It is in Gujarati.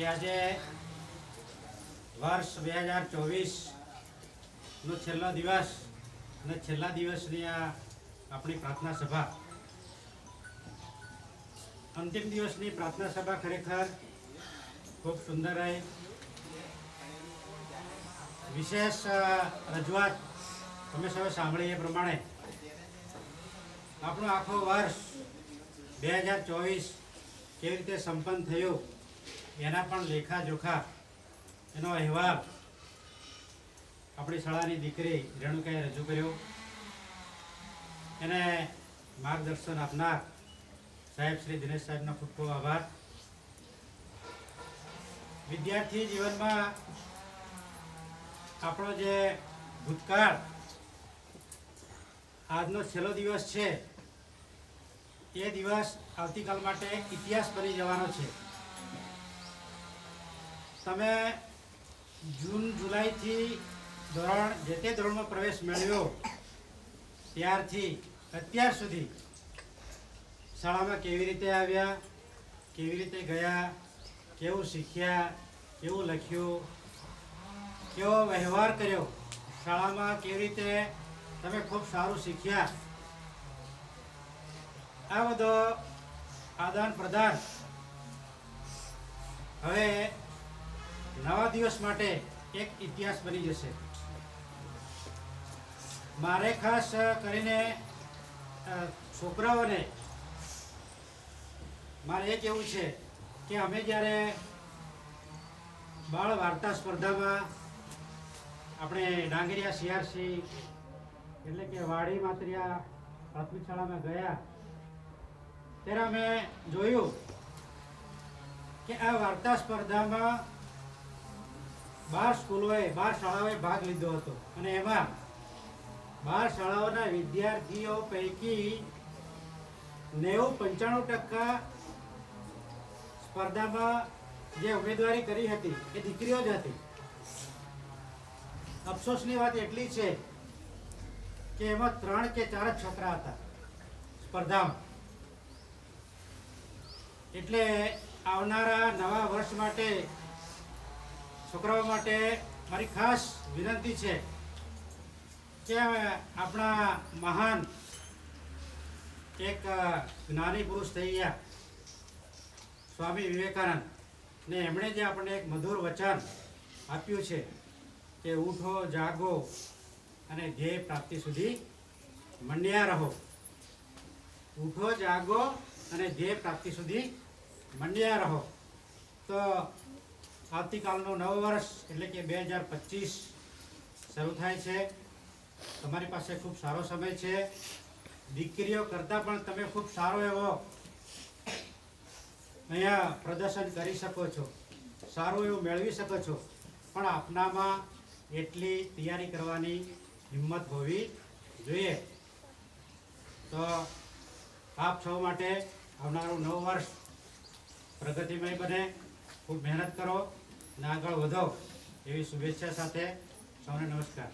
કે આજે વર્ષ 2024નો છેલ્લો દિવસ અને છેલ્લા દિવસની આ આપણી પ્રાર્થના સભા, અંતિમ દિવસની પ્રાર્થના સભા ખરેખર ખૂબ સુંદર રહી. વિશેષ રજૂઆત તમે સૌ સાંભળી એ પ્રમાણે આપણું આખો વર્ષ 2024 કેવી રીતે સંપન્ન થયું એના પણ લેખાજોખા, એનો અહેવાલ આપણી શાળાની દીકરી રેણુકાએ રજૂ કર્યો. એને માર્ગદર્શન આપનાર સાહેબ શ્રી દિનેશ સાહેબનો ખૂબ ખૂબ આભાર. વિદ્યાર્થી જીવનમાં આપણો જે ભૂતકાળ, આજનો છેલ્લો દિવસ છે, એ દિવસ આવતીકાલ માટે ઇતિહાસ બની જવાનો છે. તમે જૂન જુલાઈથી જે તે ધોરણમાં પ્રવેશ મેળવ્યો ત્યારથી અત્યાર સુધી શાળામાં કેવી રીતે આવ્યા, કેવી રીતે ગયા, કેવું શીખ્યા, કેવું લખ્યું, કેવો વ્યવહાર કર્યો, શાળામાં કેવી રીતે તમે ખૂબ સારું શીખ્યા, આ બધો આદાન પ્રદાન હવે નવા દિવસ માટે એક ઇતિહાસ બની જશે. મારે ખાસ કરીને છોકરાઓને મારે એ કહેવું છે કે અમે જ્યારે બાળ વાર્તા સ્પર્ધામાં આપણે ડાંગરિયા સીઆરસી એટલે કે વાડી માતરિયા પ્રાથમિક શાળામાં ગયા ત્યારે અમે જોયું કે આ વાર્તા સ્પર્ધામાં 12 સ્કૂલોએ 12 શાળાઓએ ભાગ લીધો હતો અને એમાં 12 શાળાઓના વિદ્યાર્થીઓ પૈકી 95% સ્પર્ધામાં જે ઉમેદવારી કરી હતી એ દીકરીઓ જ હતી. અફસોસની વાત એટલી છે કે એમાં 3 કે 4 છોકરા હતા સ્પર્ધામાં. એટલે આવનારા નવા વર્ષ માટે છોકરાઓ માટે મારી ખાસ વિનંતી છે કે આપણા મહાન એક જ્ઞાની પુરુષ થઈ ગયા સ્વામી વિવેકાનંદ, ને એમણે જે આપણને એક મધુર વચન આપ્યું છે કે ઉઠો, જાગો અને ધ્યેય પ્રાપ્તિ સુધી મંડ્યા રહો. ઉઠો, જાગો અને ધ્યેય પ્રાપ્તિ સુધી મંડ્યા રહો. તો આવતીકાલનું નવ વર્ષ એટલે કે 2025 શરૂ થાય છે. તમારી પાસે ખૂબ સારો સમય છે. દીકરીઓ કરતાં પણ તમે ખૂબ સારો એવો અહીંયા પ્રદર્શન કરી શકો છો, સારું એવું મેળવી શકો છો, પણ આપનામાં એટલી તૈયારી કરવાની હિંમત હોવી જોઈએ. તો આપ સૌ માટે આવનારું 9 વર્ષ પ્રગતિમય બને, ખૂબ મહેનત કરો અને આગળ વધો એવી શુભેચ્છા સાથે સૌને નમસ્કાર.